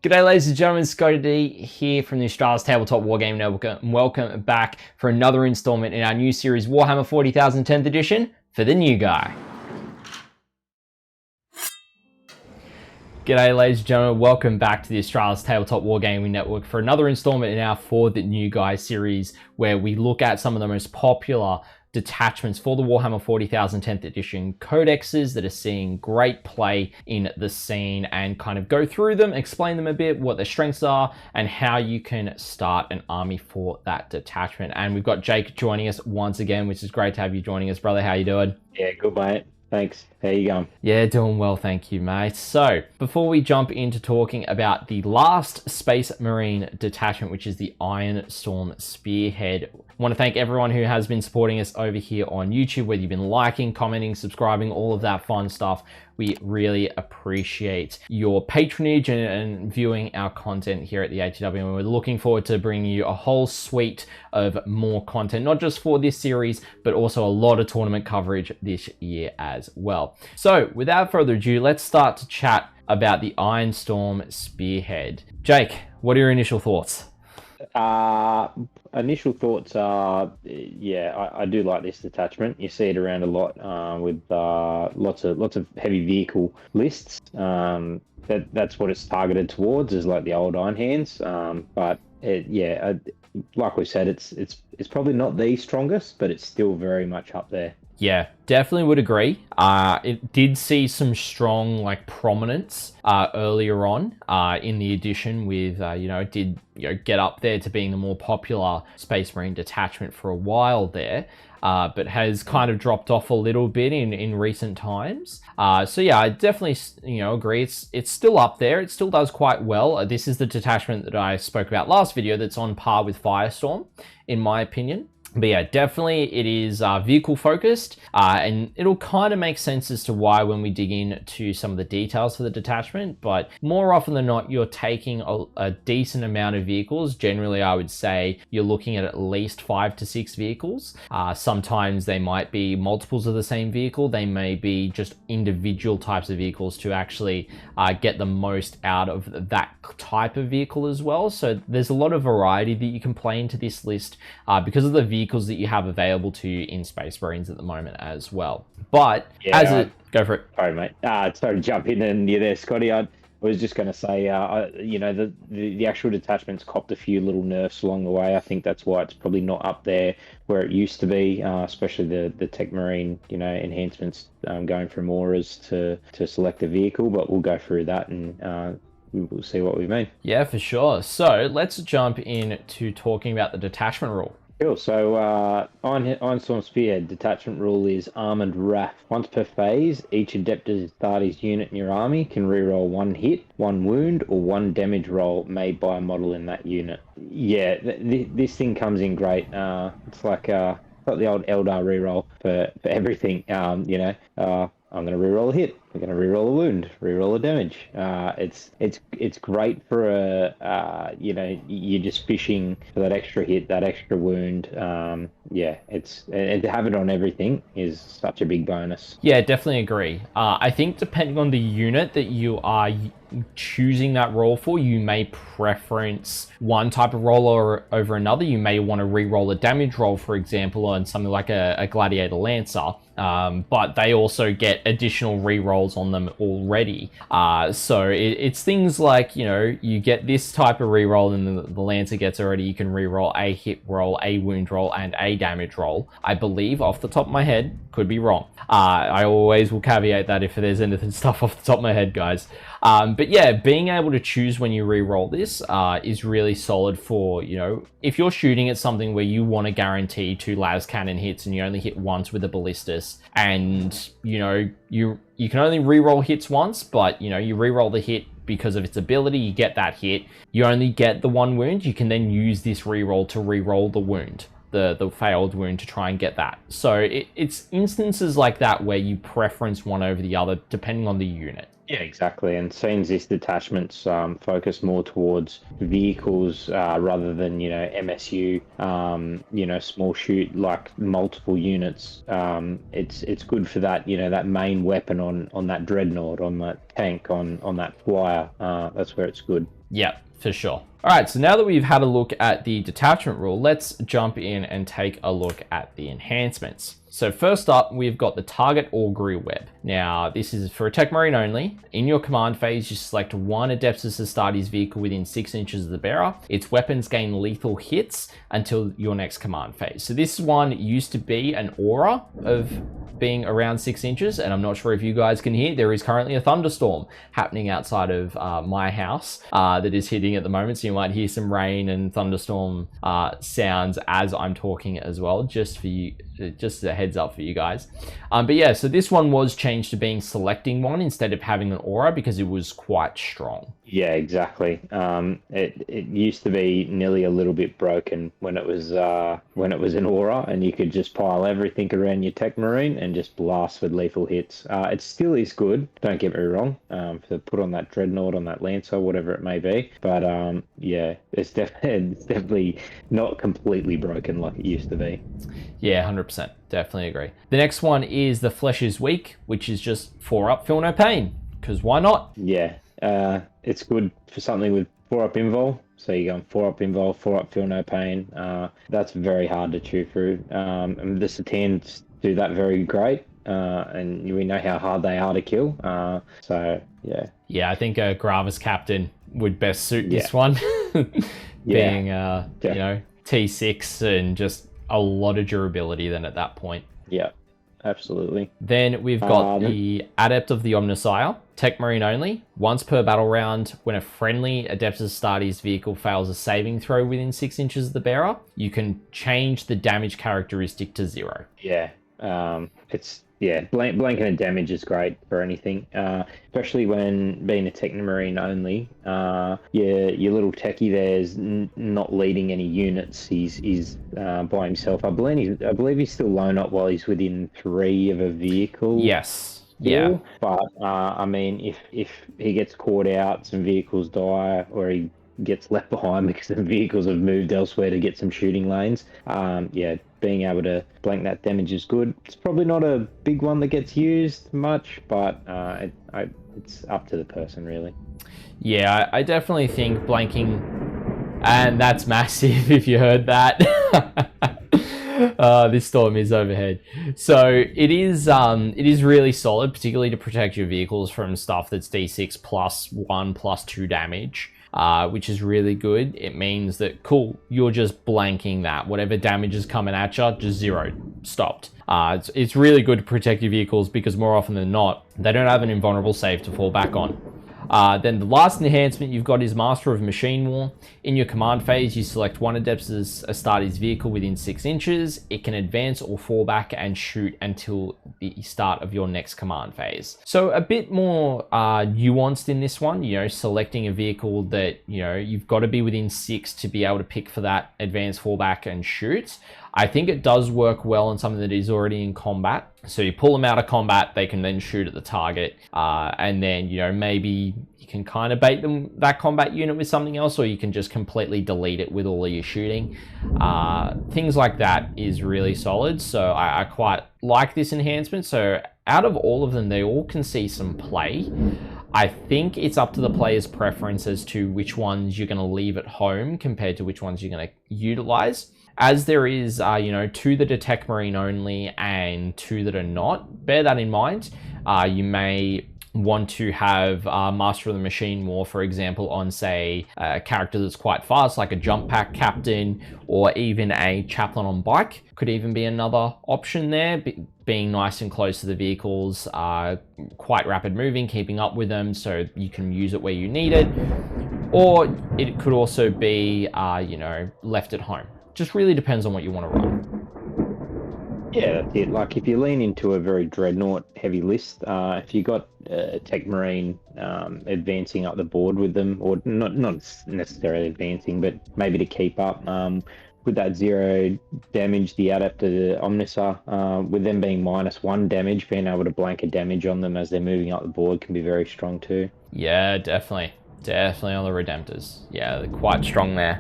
G'day ladies and gentlemen, ScottyD here from the Australia's Tabletop Wargaming Network, and welcome back for another installment in our new series Warhammer 40,000 10th edition for the new guy. G'day ladies and gentlemen, welcome back to the Australia's Tabletop Wargaming Network for another installment in our For the New Guy series, where we look at some of the most popular detachments for the Warhammer 40,000 10th edition codexes that are seeing great play in the scene, and kind of go through them, explain them a bit, what their strengths are, and how you can start an army for that detachment. And we've got Jake joining us once again, which is great to have you joining us, brother. How you doing? Yeah, good mate. Thanks. How you going? Yeah, doing well, thank you, mate. So, before we jump into talking about the last Space Marine detachment, which is the Ironstorm Spearhead, I want to thank everyone who has been supporting us over here on YouTube, whether you've been liking, commenting, subscribing, all of that fun stuff. We really appreciate your patronage and viewing our content here at the ATWN. We're looking forward to bringing you a whole suite of more content, not just for this series, but also a lot of tournament coverage this year as well. So without further ado, let's start to chat about the Ironstorm Spearhead. Jake, what are your initial thoughts? Initial thoughts are, yeah, I do like this detachment. You see it around a lot with lots of heavy vehicle lists. That's what it's targeted towards, is like the old Iron Hands. But like we said, it's probably not the strongest, but it's still very much up there. Yeah, definitely would agree. It did see some strong prominence earlier on in the edition with, it did get up there to being the more popular Space Marine detachment for a while there, but has kind of dropped off a little bit in recent times. So yeah, I definitely agree. It's still up there. It still does quite well. This is the detachment that I spoke about last video that's on par with Firestorm, in my opinion. But yeah, definitely it is vehicle focused, and it'll kind of make sense as to why when we dig into some of the details for the detachment. But more often than not, you're taking a decent amount of vehicles. Generally, I would say you're looking at least 5 to 6 vehicles. Sometimes they might be multiples of the same vehicle. They may be just individual types of vehicles to actually get the most out of that type of vehicle as well. So there's a lot of variety that you can play into this list because of the vehicles that you have available to you in Space Marines at the moment as well. But yeah, go for it. Sorry, mate. Sorry to jump in and you're there, Scotty. I was just going to say, the actual detachments copped a few little nerfs along the way. I think that's why it's probably not up there where it used to be, especially the Tech Marine, enhancements going from auras to select a vehicle. But we'll go through that and we'll see what we mean. Yeah, for sure. So let's jump into talking about the detachment rule. Cool. So, Ironstorm Spearhead detachment rule is Armored Wrath. Once per phase, each Adeptus Astartes unit in your army can reroll 1 hit, 1 wound, or 1 damage roll made by a model in that unit. Yeah, this thing comes in great. It's like the old Eldar reroll for everything. I'm going to reroll a hit. I'm going to reroll a wound, reroll a damage. It's great for you're just fishing for that extra hit, that extra wound. And to have it on everything is such a big bonus. Yeah, definitely agree. I think depending on the unit that you are choosing that roll for, you may preference one type of roll over another. You may want to re-roll a damage roll, for example, on something like a Gladiator Lancer, but they also get additional re-rolls on them already. So it's things like, you get this type of re-roll and the Lancer gets already, you can re-roll a hit roll, a wound roll, and a damage roll. I believe, off the top of my head, could be wrong. I always will caveat that if there's anything stuff off the top of my head, guys. But yeah, being able to choose when you re-roll this is really solid for, if you're shooting at something where you want to guarantee 2 las cannon hits and you only hit once with a ballistas, and, you can only re-roll hits once, but, you re-roll the hit because of its ability, you get that hit, you only get the 1 wound, you can then use this re-roll to re-roll the wound. The failed wound to try and get that. So it's instances like that where you preference one over the other depending on the unit. Yeah, exactly. And seems this detachments focus more towards vehicles rather than MSU, small shoot like multiple units. It's good for that that main weapon on that dreadnought, on that tank, on that flyer. That's where it's good. Yep, for sure. All right, so now that we've had a look at the detachment rule, let's jump in and take a look at the enhancements. So first up, we've got the target augury web. Now, this is for a Tech Marine only. In your command phase, you select one Adeptus Astartes vehicle within 6 inches of the bearer. Its weapons gain lethal hits until your next command phase. So this one used to be an aura of being around 6 inches, and I'm not sure if you guys can hear, there is currently a thunderstorm happening outside of my house that is hitting at the moment, so you might hear some rain and thunderstorm sounds as I'm talking as well, just for you, just a heads up for you guys. But yeah, so this one was changed to being selecting one instead of having an aura because it was quite strong. Yeah, exactly. It used to be nearly a little bit broken when it was an aura, and you could just pile everything around your Tech Marine and just blast with lethal hits. It still is good. Don't get me wrong. To put on that dreadnought, on that lancer, whatever it may be. But yeah, it's definitely not completely broken like it used to be. Yeah, 100%. Definitely agree. The next one is the Flesh is Weak, which is just 4 up, feel no pain. Because why not? Yeah, it's good for something with 4 up invul. So you're going 4 up invul, 4 up feel no pain. That's very hard to chew through. And the Satans do that very great. And we know how hard they are to kill. So yeah. Yeah, I think a Gravis Captain would best suit this one. Being, T6 and just a lot of durability then at that point. Yeah, absolutely. Then we've got the Adept of the Omnissiah, Tech Marine only. Once per battle round, when a friendly Adeptus Astartes vehicle fails a saving throw within 6 inches of the bearer, you can change the damage characteristic to 0. Yeah, blanking of damage is great for anything, especially when being a Technomarine only. Your little techie there's not leading any units. He's by himself. I believe he's still lone up while he's within 3 of a vehicle. Yes. Still. Yeah. But I mean, if he gets caught out, some vehicles die, or he gets left behind because the vehicles have moved elsewhere to get some shooting lanes. Being able to blank that damage is good. It's probably not a big one that gets used much, but it's up to the person, really. Yeah, I definitely think blanking, and that's massive if you heard that. This storm is overhead. So it is really solid, particularly to protect your vehicles from stuff that's D6 +1/+2 damage. Which is really good. It means that, cool, you're just blanking that. Whatever damage is coming at you, just 0. Stopped. It's really good to protect your vehicles because more often than not, they don't have an invulnerable save to fall back on. Then the last enhancement you've got is Master of Machine War. In your command phase, you select one Adeptus Astartes vehicle within 6 inches. It can advance or fall back and shoot until the start of your next command phase. So a bit more nuanced in this one, selecting a vehicle that, you've got to be within 6 to be able to pick for that advance, fall back and shoot. I think it does work well on something that is already in combat. So you pull them out of combat, they can then shoot at the target. And then, maybe you can kind of bait that combat unit with something else, or you can just completely delete it with all of your shooting. Things like that is really solid. So I quite like this enhancement. So out of all of them, they all can see some play. I think it's up to the player's preference as to which ones you're going to leave at home compared to which ones you're going to utilize. As there is, 2 that are Tech Marine only and 2 that are not, bear that in mind. You may want to have Master of the Machine War, for example, on, say, a character that's quite fast, like a Jump Pack Captain, or even a Chaplain on bike. Could even be another option there, being nice and close to the vehicles, quite rapid moving, keeping up with them, so you can use it where you need it. Or it could also be, left at home. Just really depends on what you want to run. Yeah, that's it. Like if you lean into a very dreadnought heavy list, if you got Tech Marine advancing up the board with them, or not necessarily advancing, but maybe to keep up, with that 0 damage, the Adeptus Omnissa, with them being -1 damage, being able to blanket damage on them as they're moving up the board can be very strong too. Yeah, definitely. Definitely on the Redemptors. Yeah, they're quite strong there.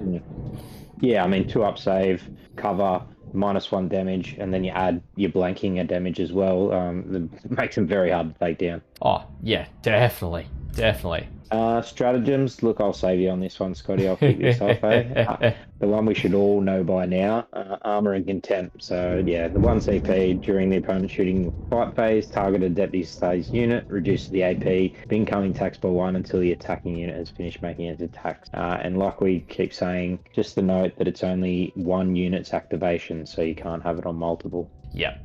Yeah, I mean, 2-up save, cover, -1 damage, and then you add your blanking a damage as well. It makes them very hard to take down. Oh, yeah, definitely. Definitely. Stratagems, look, I'll save you on this one, Scotty. I'll keep this off, eh? The one we should all know by now, armor and contempt. So yeah, the 1 CP during the opponent shooting fight phase, targeted deputy stays unit, reduces the AP, incoming attacks by 1 until the attacking unit has finished making its attacks. And like we keep saying, just to note that it's only 1 unit's activation, so you can't have it on multiple. Yeah.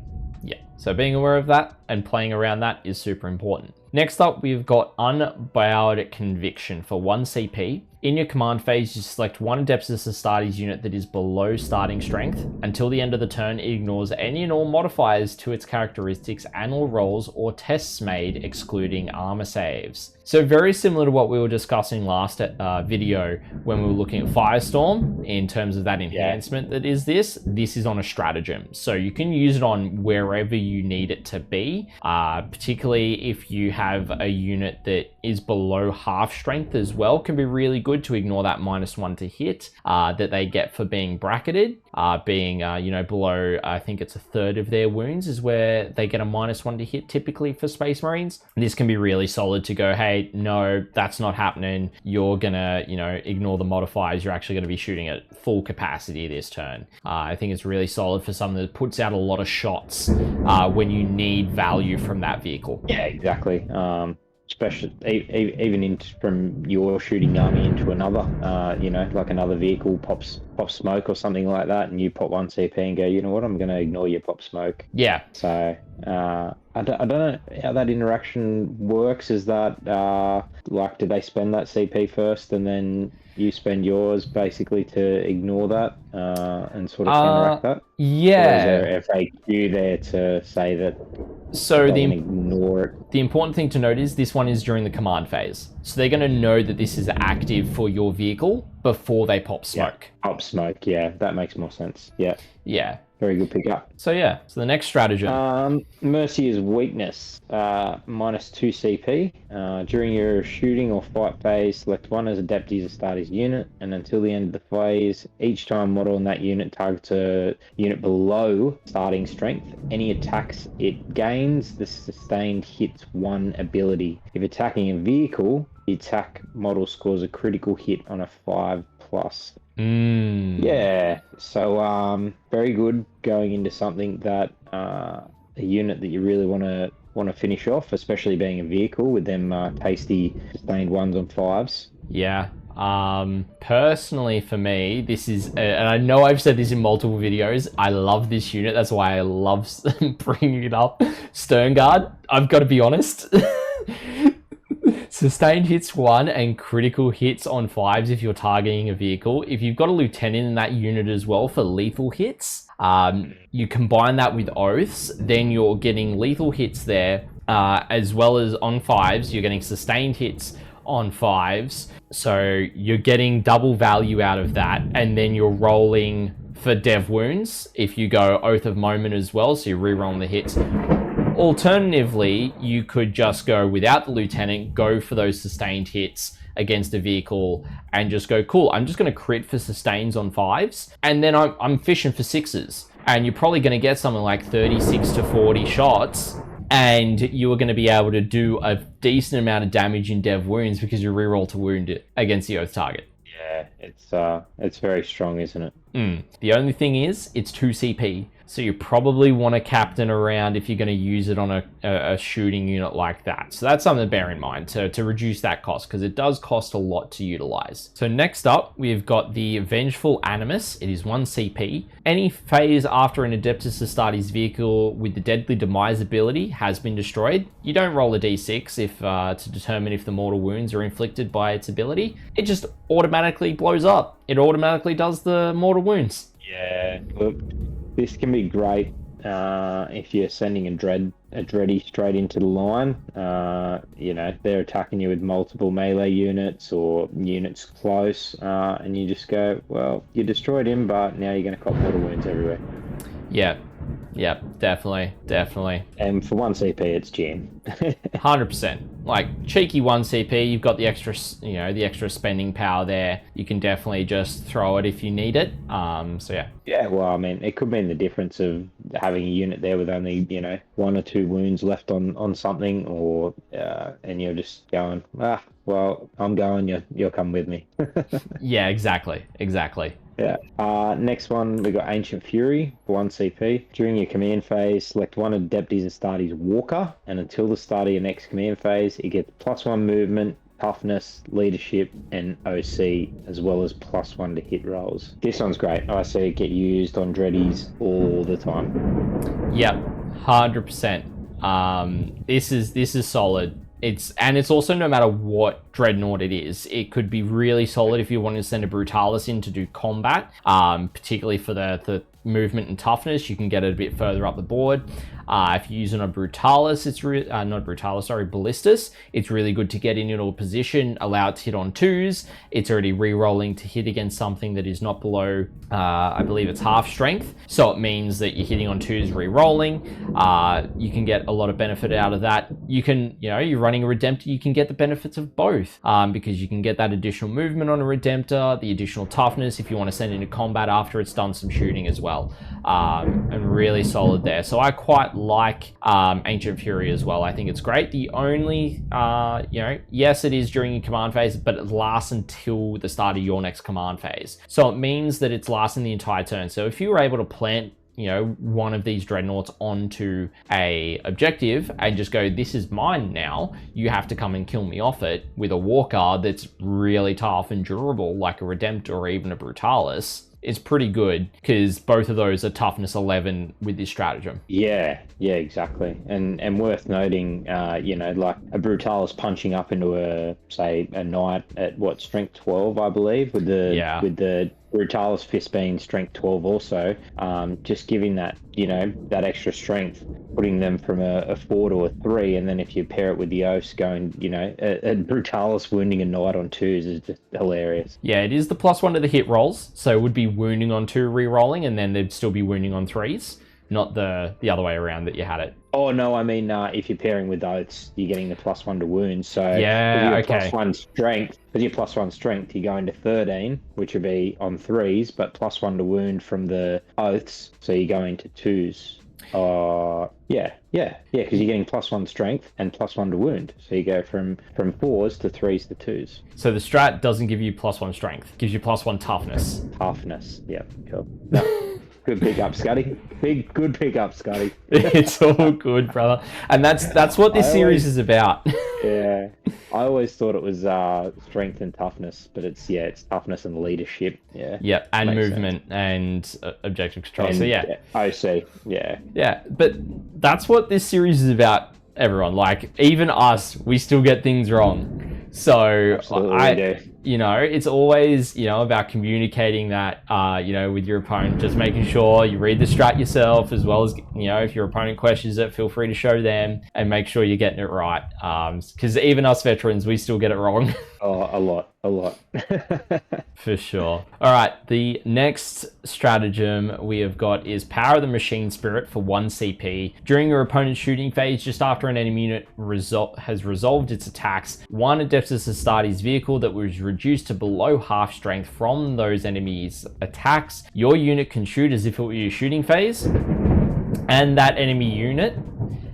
Yeah. So being aware of that and playing around that is super important. Next up, we've got Unbowed Conviction for 1 CP. In your command phase, you select 1 Adeptus Astartes unit that is below starting strength. Until the end of the turn, it ignores any and all modifiers to its characteristics and all rolls or tests made, excluding armor saves. So very similar to what we were discussing last video when we were looking at Firestorm in terms of that enhancement that is this. This is on a stratagem. So you can use it on wherever you need it to be, particularly if you have a unit that is below half strength as well. Can be really good to ignore that -1 to hit that they get for being bracketed, being below, I think it's 1/3 of their wounds is where they get a -1 to hit typically for Space Marines. This can be really solid to go, hey, no, that's not happening. You're gonna, ignore the modifiers. You're actually gonna be shooting at full capacity this turn. I think it's really solid for someone that puts out a lot of shots when you need value from that vehicle. Yeah, exactly. Especially even from your shooting army into another, like another vehicle pops smoke or something like that, and you pop 1 CP and go, you know what, I'm going to ignore your pop smoke. Yeah. So I don't know how that interaction works. Is that do they spend that CP first and then you spend yours basically to ignore that and sort of counteract that? Yeah. Or is there a FAQ there to say that? So ignore it. The important thing to note is this one is during the command phase. So they're going to know that this is active for your vehicle before they pop smoke. Yeah. Pop smoke, yeah, that makes more sense. Yeah. Yeah. Very good pickup. So yeah, so the next stratagem. Mercy is weakness, -2 CP. During your shooting or fight phase, select 1 as a Adeptus Astartes unit, and until the end of the phase, each time model in that unit targets a unit below starting strength, any attacks it gains, the sustained hits 1 ability. If attacking a vehicle, the attack model scores a critical hit on a 5+. Yeah, so very good going into something that a unit that you really want to finish off, especially being a vehicle with them tasty sustained 1s on 5s. Yeah. Personally for me, this is, and I know I've said this in multiple videos, I love this unit. That's why I love bringing it up. Stern Guard, I've got to be honest. Sustained hits 1 and critical hits on 5s if you're targeting a vehicle. If you've got a lieutenant in that unit as well for lethal hits, you combine that with oaths, then you're getting lethal hits there, as well as on 5s, you're getting sustained hits on 5s. So you're getting double value out of that, and then you're rolling for dev wounds if you go Oath of Moment as well, so you're rerolling the hits. Alternatively, you could just go without the lieutenant, go for those sustained hits against a vehicle and just go, cool, I'm just going to crit for sustains on 5s, and then I'm fishing for 6s. And you're probably going to get something like 36 to 40 shots, and you are going to be able to do a decent amount of damage in dev wounds because you reroll to wound it against the oath target. Yeah, it's very strong, isn't it? The only thing is, it's 2 CP. So you probably want to captain around if you're going to use it on a shooting unit like that. So that's something to bear in mind to reduce that cost, because it does cost a lot to utilize. So next up, we've got the Vengeful Animus. It is 1 CP. Any phase after an Adeptus Astartes vehicle with the Deadly Demise ability has been destroyed, you don't roll a d6 to determine if the mortal wounds are inflicted by its ability. It just automatically blows up. It automatically does the mortal wounds. Yeah, look, this can be great if you're sending a dready straight into the line, you know, they're attacking you with multiple melee units or units close, and you just go, well, you destroyed him, but now you're going to cop mortal wounds everywhere. Yeah. Yep, definitely. And for 1 CP, it's jam. 100%. Like, cheeky 1 CP, you've got the extra, you know, the extra spending power there. You can definitely just throw it if you need it. So yeah. Yeah, well, I mean, it could mean the difference of having a unit there with only, you know, 1 or 2 wounds left on something, or and you're just going, well, I'm going, you'll come with me. Yeah, exactly. Yeah. Next one, we got Ancient Fury for 1 CP. During your command phase, select one of Deputies and Starty's Walker, and until the start of your next command phase, it gets +1 movement, toughness, leadership, and OC, as well as +1 to hit rolls. This one's great. I see it get used on Dreadies all the time. Yep, 100%. This is solid. It's also no matter what Dreadnought it is. It could be really solid if you want to send a Brutalis in to do combat, particularly for the movement and toughness. You can get it a bit further up the board. If you're using a Brutalis, Ballistus, it's really good to get into a position, allow it to hit on 2s. It's already re-rolling to hit against something that is not below, I believe it's half strength. So it means that you're hitting on 2s re-rolling. You can get a lot of benefit out of that. You can, you know, you're running a Redemptor, you can get the benefits of both, because you can get that additional movement on a Redemptor, the additional toughness if you want to send into combat after it's done some shooting as well. And really solid there. So I quite like Ancient Fury as well. I think it's great. The only, you know, yes, it is during your command phase, but it lasts until the start of your next command phase. So it means that it's lasting the entire turn. So if you were able to plant, you know, one of these dreadnoughts onto a objective and just go, this is mine now, you have to come and kill me off it with a walker that's really tough and durable, like a Redemptor or even a Brutalis. It's pretty good because both of those are toughness 11 with this stratagem. Yeah, exactly. And worth noting, you know, like a Brutalis punching up into a knight at what, strength 12, I believe, with the Brutalis fist being strength 12 also, just giving that, you know, that extra strength, putting them from a 4 to a 3, and then if you pair it with the Oaths going, you know, a Brutalis wounding a knight on 2s is just hilarious. Yeah, it is the +1 to the hit rolls, so it would be wounding on 2 re-rolling, and then they'd still be wounding on 3s, not the other way around that you had it. Oh, no, I mean, if you're pairing with Oaths, you're getting the +1 to wound. So yeah, with your okay. +1 strength, you're going to 13, which would be on 3s, but +1 to wound from the Oaths, so you're going to 2s. Yeah, because you're getting +1 strength and +1 to wound. So you go from 4s to 3s to 2s. So the strat doesn't give you +1 strength, it gives you +1 toughness. Toughness, yeah, cool. No. Good pick up, Scotty. Good pick up, Scotty. It's all good, brother. And that's what this series is about. Yeah. I always thought it was strength and toughness, but it's toughness and leadership. Yeah. Yeah, and movement and objective control. And, so yeah. OC. Yeah. Yeah, but that's what this series is about, everyone. Like, even us, we still get things wrong. So you know, it's always, you know, about communicating that, you know, with your opponent, just making sure you read the strat yourself, as well as, you know, if your opponent questions it, feel free to show them and make sure you're getting it right. Because even us veterans, we still get it wrong. Oh, a lot. For sure. All right, the next stratagem we have got is Power of the Machine Spirit for 1 CP. During your opponent's shooting phase, just after an enemy unit has resolved its attacks, one Adeptus Astartes vehicle that was reduced to below half strength from those enemies' attacks, your unit can shoot as if it were your shooting phase, and that enemy unit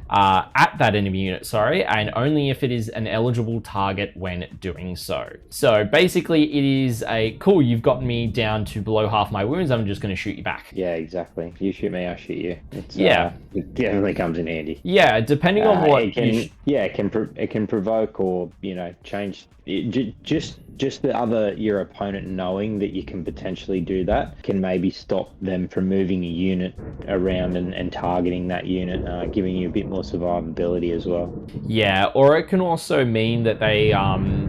and only if it is an eligible target when doing so. So basically it is cool, you've gotten me down to below half my wounds, I'm just going to shoot you back. Yeah, exactly. You shoot me, I shoot you. It definitely comes in handy. Yeah, depending on what it can provoke or, you know, change. Just your opponent knowing that you can potentially do that can maybe stop them from moving a unit around and targeting that unit, giving you a bit more survivability as well. Yeah, or it can also mean that they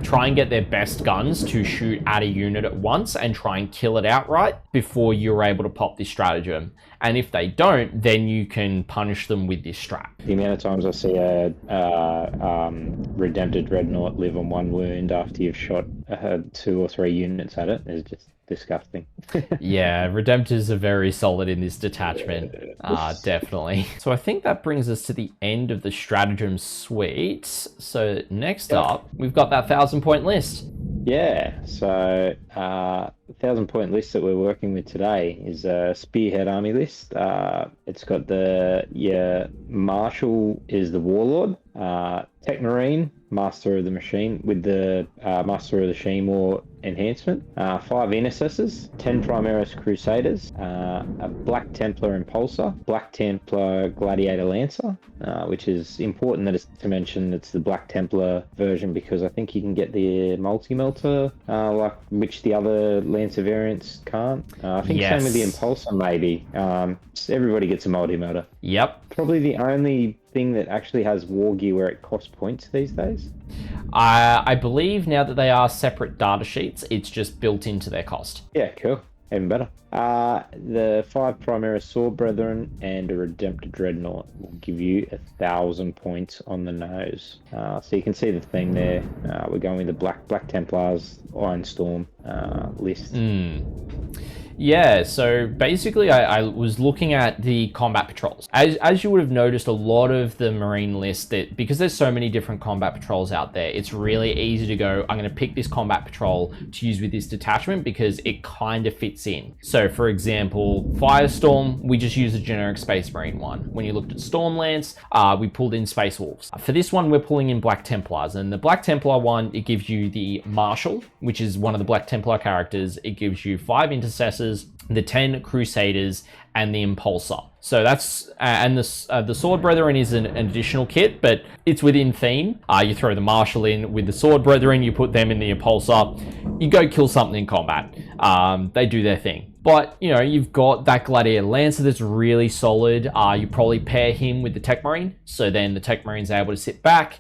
try and get their best guns to shoot at a unit at once and try and kill it outright before you're able to pop this stratagem. And if they don't, then you can punish them with this strat. The amount of times I see a Redempted Dreadnought live on 1 wound after you've shot 2 or 3 units at it is just disgusting. Yeah, Redemptors are very solid in this detachment, definitely. So I think that brings us to the end of the stratagem suite. So next up, we've got that 1,000-point list. Yeah, so 1,000-point list that we're working with today is a Spearhead army list. It's got your Marshal is the Warlord, Tech Marine, Master of the Machine with the Master of the Shemor enhancement, 5 Intercessors, 10 Primaris Crusaders, a Black Templar Impulsor, Black Templar Gladiator Lancer, which is important that it's to mention it's the Black Templar version because I think you can get the multi-melter, like which the other Lancer variants can't. I think same with the Impulsor maybe. Everybody gets a multi-melter. Yep. Probably the only thing that actually has war gear where it costs points these days. I believe now that they are separate data sheets, it's just built into their cost. Yeah, cool. Even better. The 5 Primaris Sword Brethren and a Redempted Dreadnought will give you 1,000 points on the nose. So you can see the theme there. We're going with the Black Templars Ironstorm list. Yeah, so basically I was looking at the combat patrols. As you would have noticed, a lot of the Marine list, because there's so many different combat patrols out there, it's really easy to go, I'm going to pick this combat patrol to use with this detachment because it kind of fits in. So for example, Firestorm, we just use a generic Space Marine one. When you looked at Stormlance, we pulled in Space Wolves. For this one, we're pulling in Black Templars, and the Black Templar one, it gives you the Marshal, which is one of the Black Templar characters. It gives you 5 Intercessors, the 10 Crusaders, and the Impulsor. So that's, and the Sword Brethren is an additional kit, but it's within theme. You throw the Marshal in with the Sword Brethren, you put them in the Impulsor, you go kill something in combat. They do their thing. But, you know, you've got that Gladiator Lancer that's really solid. You probably pair him with the Tech Marine. So then the Tech Marine's able to sit back,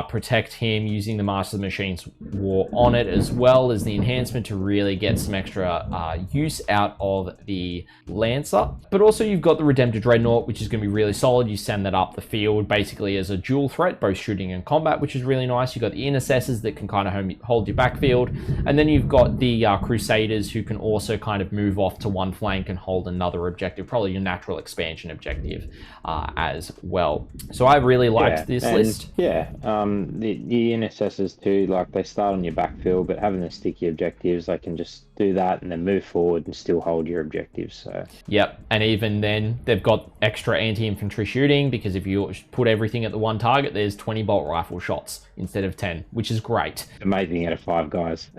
protect him using the Master of the Machines War on it, as well as the enhancement to really get some extra use out of the Lancer. But also you've got the Redempted Dreadnought, which is going to be really solid. You send that up the field basically as a dual threat, both shooting and combat, which is really nice. You've got the Intercessors that can kind of hold your backfield. And then you've got the Crusaders who can also kind of move off to one flank and hold another objective, probably your natural expansion objective as well. So I really liked this list. Yeah, the Intercessors too, like they start on your backfield, but having the sticky objectives, they can just do that and then move forward and still hold your objectives. So yep, and even then they've got extra anti-infantry shooting because if you put everything at the one target, there's 20 bolt rifle shots instead of 10, which is great. Amazing out of 5 guys.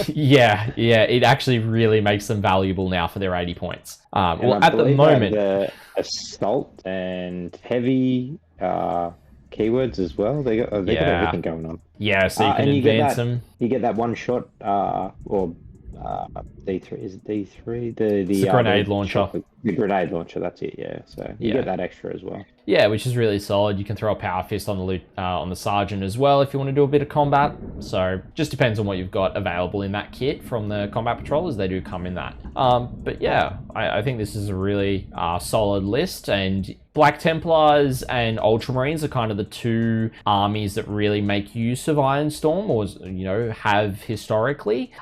yeah, it actually really makes them valuable now for their 80 points. Well, at the moment, the assault and heavy keywords as well. They got everything going on. Yeah, so you can advance them. You get that one shot or D3, is it D3? The grenade launcher. The grenade launcher, that's it, yeah. So you get that extra as well. Yeah, which is really solid. You can throw a power fist on the sergeant as well if you want to do a bit of combat. So just depends on what you've got available in that kit from the combat patrollers. They do come in that. But yeah, I think this is a really solid list, and Black Templars and Ultramarines are kind of the 2 armies that really make use of Ironstorm, or have historically.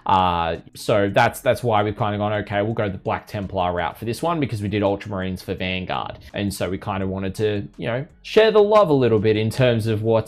So that's why we've kind of gone, okay, we'll go the Black Templar route for this one because we did Ultramarines for Vanguard, and so we kind of wanted to share the love a little bit in terms of what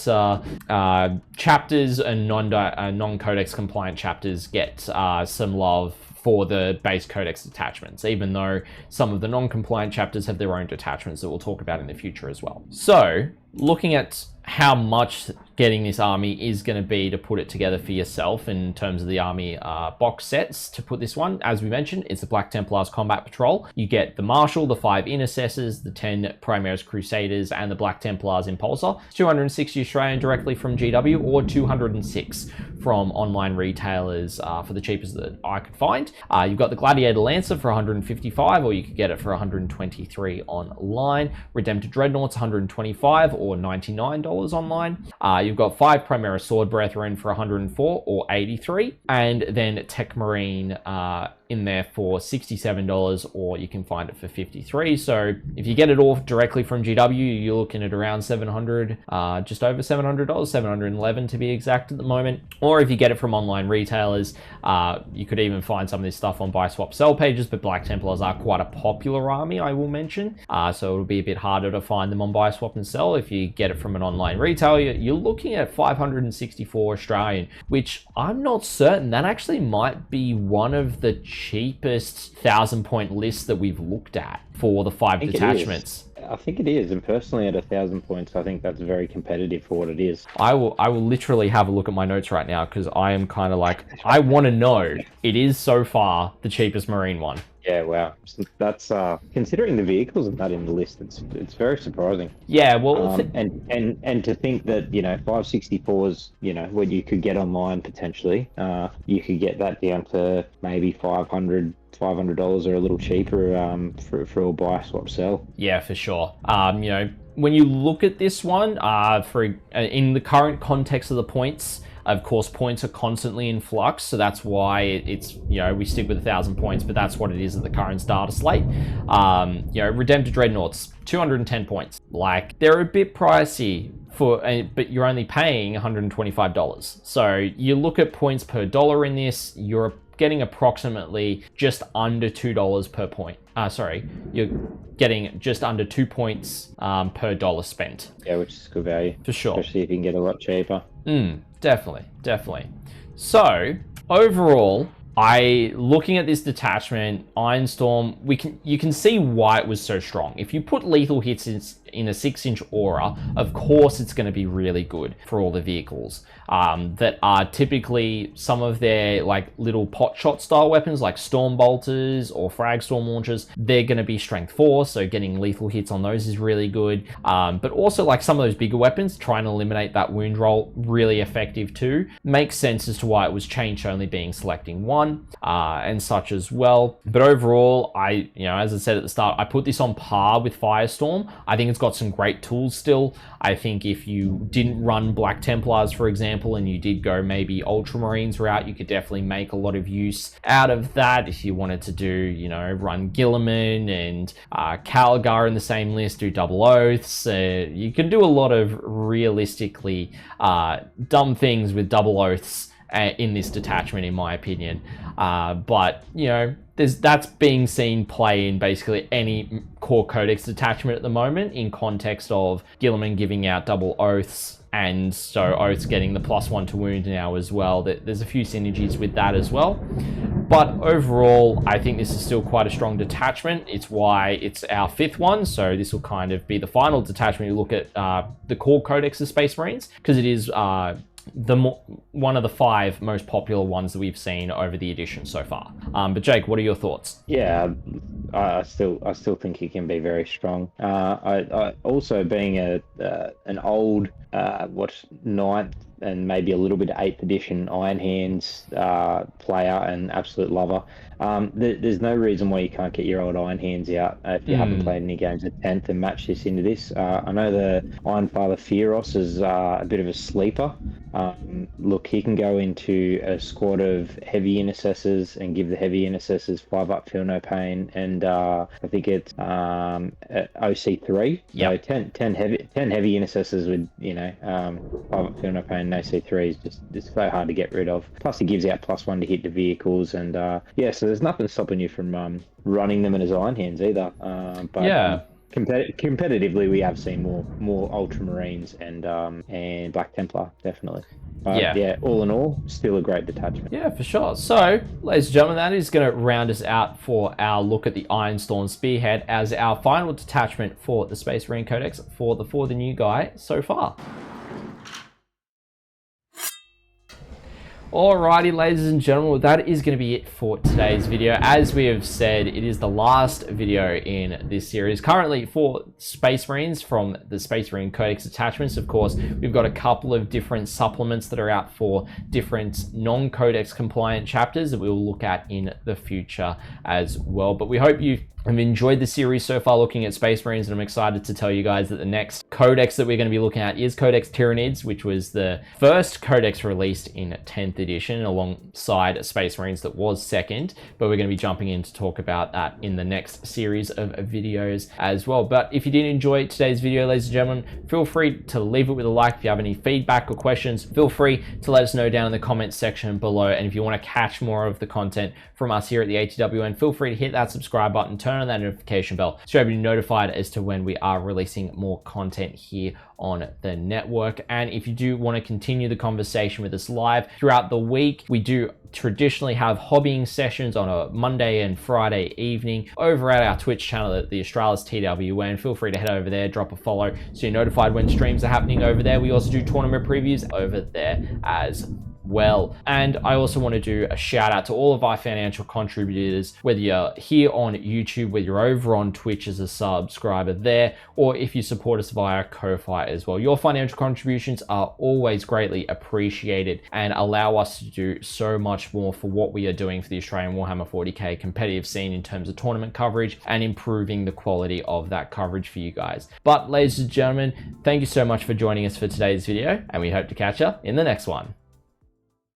chapters and non-codex compliant chapters get some love for the base codex detachments, even though some of the non-compliant chapters have their own detachments that we'll talk about in the future as well. So looking at how much getting this army is going to be to put it together for yourself in terms of the army box sets to put this one. As we mentioned, it's the Black Templars Combat Patrol. You get the Marshal, the 5 Intercessors, the 10 Primaris Crusaders, and the Black Templars Impulsor. It's 260 Australian directly from GW, or 206 from online retailers for the cheapest that I could find. You've got the Gladiator Lancer for 155, or you could get it for 123 online. Redempted Dreadnoughts 125 or $99 online. You've got 5 Primaris Sword Brethren for 104 or 83, and then Tech Marine in there for $67, or you can find it for $53. So if you get it all directly from GW, you're looking at around $700, just over $700, $711 to be exact at the moment. Or if you get it from online retailers, you could even find some of this stuff on buy, swap, sell pages, but Black Templars are quite a popular army, I will mention. So it'll be a bit harder to find them on buy, swap, and sell. If you get it from an online retailer, you're looking at 564 Australian, which I'm not certain. That actually might be one of the cheapest 1,000-point lists that we've looked at for the 5 detachments. I think it is, and personally at 1,000 points, I think that's very competitive for what it is. I will literally have a look at my notes right now, because I am kind of like, I want to know. It is so far the cheapest Marine one. Yeah, wow. That's considering the vehicles and that in the list, it's very surprising. Yeah, well, and to think that 564s, what you could get online potentially, you could get that down to maybe $500 or a little cheaper for a buy, swap, sell. Yeah, for sure. When you look at this one, in the current context of the points. Of course, points are constantly in flux, so that's why it's, we stick with 1,000 points, but that's what it is at the current starter slate. Redemptor Dreadnoughts, 210 points. Like, they're a bit pricey but you're only paying $125. So you look at points per dollar in this, you're getting approximately just under $2 per point. You're getting just under 2 points per dollar spent. Yeah, which is good value. For sure. Especially if you can get a lot cheaper. Definitely. So, overall, looking at this detachment, Ironstorm, you can see why it was so strong. If you put lethal hits in a 6-inch aura, of course it's going to be really good for all the vehicles that are typically some of their like little pot shot style weapons like storm bolters or frag storm launchers. They're going to be strength 4, so getting lethal hits on those is really good, but also like some of those bigger weapons, trying to eliminate that wound roll, really effective too. Makes sense as to why it was changed to only being selecting 1 and such as well. But overall, as I said at the start, I put this on par with Firestorm. I think it's got some great tools still. I think if you didn't run Black Templars, for example, and you did go maybe Ultramarines route, you could definitely make a lot of use out of that. If you wanted to do, run Gilliman and Calgar in the same list, do double oaths, you can do a lot of realistically dumb things with double oaths in this detachment, in my opinion. But that's being seen play in basically any core codex detachment at the moment, in context of Gilliman giving out double oaths, and so oaths getting the +1 to wound now as well. There's a few synergies with that as well. But overall, I think this is still quite a strong detachment. It's why it's our 5th one, so this will kind of be the final detachment. You look at the core codex of Space Marines, because it is one of the 5 most popular ones that we've seen over the edition so far. But Jake, what are your thoughts? Yeah, I still think it can be very strong. I also being an old 9th and maybe a little bit of 8th edition Iron Hands player and absolute lover. There's no reason why you can't get your old Iron Hands out if you haven't played any games at 10th and match this into this. I know the Iron Father Fearos is a bit of a sleeper. Look, he can go into a squad of heavy intercessors and give the heavy intercessors 5 up, feel no pain, and I think it's OC3. Yep. So 10 heavy intercessors with 5 up, feel no pain, and OC3 is just so hard to get rid of. Plus, he gives out +1 to hit the vehicles, and so there's nothing stopping you from running them in his Iron Hands either. But yeah. Competitively, we have seen more Ultramarines and Black Templar, definitely. Yeah, all in all, still a great detachment. Yeah, for sure. So, ladies and gentlemen, that is going to round us out for our look at the Ironstorm Spearhead as our final detachment for the Space Marine Codex for the new guy so far. Alrighty, ladies and gentlemen, well, that is going to be it for today's video. As we have said, it is the last video in this series. Currently, for Space Marines from the Space Marine Codex attachments, of course, we've got a couple of different supplements that are out for different non-Codex compliant chapters that we will look at in the future as well. But we hope you I've enjoyed the series so far looking at Space Marines, and I'm excited to tell you guys that the next codex that we're going to be looking at is Codex Tyranids, which was the first codex released in 10th edition alongside Space Marines that was second, but we're going to be jumping in to talk about that in the next series of videos as well. But if you did enjoy today's video, ladies and gentlemen, feel free to leave it with a like. If you have any feedback or questions, feel free to let us know down in the comments section below. And if you want to catch more of the content from us here at the ATWN, feel free to hit that subscribe button, turn on that notification bell so you'll be notified as to when we are releasing more content here on the network. And if you do want to continue the conversation with us live throughout the week, we do traditionally have hobbying sessions on a Monday and Friday evening over at our Twitch channel at the Australis TWN. Feel free to head over there, drop a follow so you're notified when streams are happening over there. We also do tournament previews over there as well. And I also want to do a shout out to all of our financial contributors, whether you're here on YouTube, whether you're over on Twitch as a subscriber there, or if you support us via Ko-Fi as well. Your financial contributions are always greatly appreciated and allow us to do so much more for what we are doing for the Australian Warhammer 40k competitive scene in terms of tournament coverage and improving the quality of that coverage for you guys. But ladies and gentlemen, thank you so much for joining us for today's video, and we hope to catch you in the next one.